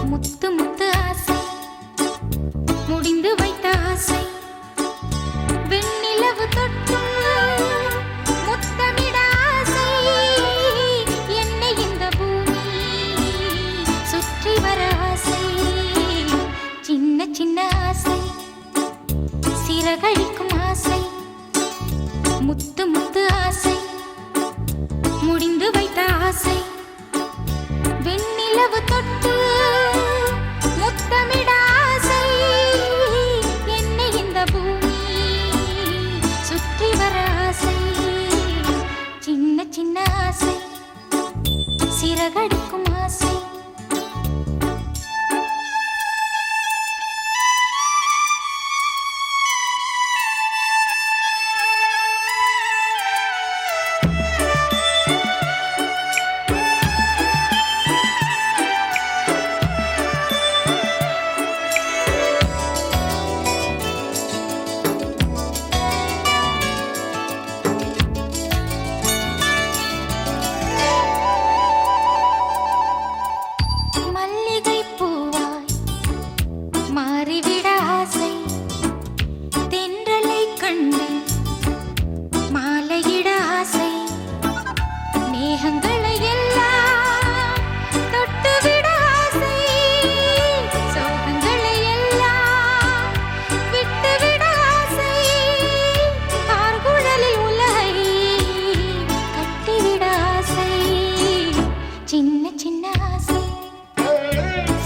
முத்து முத்து ஆசை முடிந்து வைத்த ஆசை வெண்ணிலவு தொட்டு முத்தமிட ஆசை என்னை இந்த பூமி சுற்றி வர ஆசை சின்ன சின்ன ஆசை சிறகடிக்கும் ஆசை முத்து முத்து ஆசை முடிந்து வைத்த ஆசை வெண்ணிலவு தொட்டு முத்தமிட ஆசை என்னை இந்த பூமி சுற்றி வர ஆசை சின்ன சின்ன ஆசை சிறகடிக்கும் ஆசை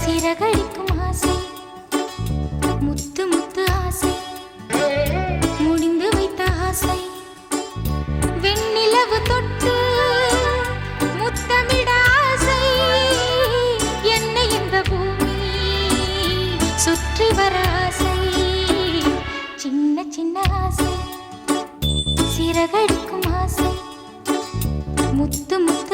சிறகடிக்கும் ஆசை முத்து முத்து ஆசை முடிந்து வைத்த ஆசை வெண்ணிலவு தொட்டு முத்தமிட ஆசை என்னை இந்த பூமி சுற்றி வர ஆசை சின்ன சின்ன ஆசை சிறகடிக்கும் ஆசை முத்து முத்து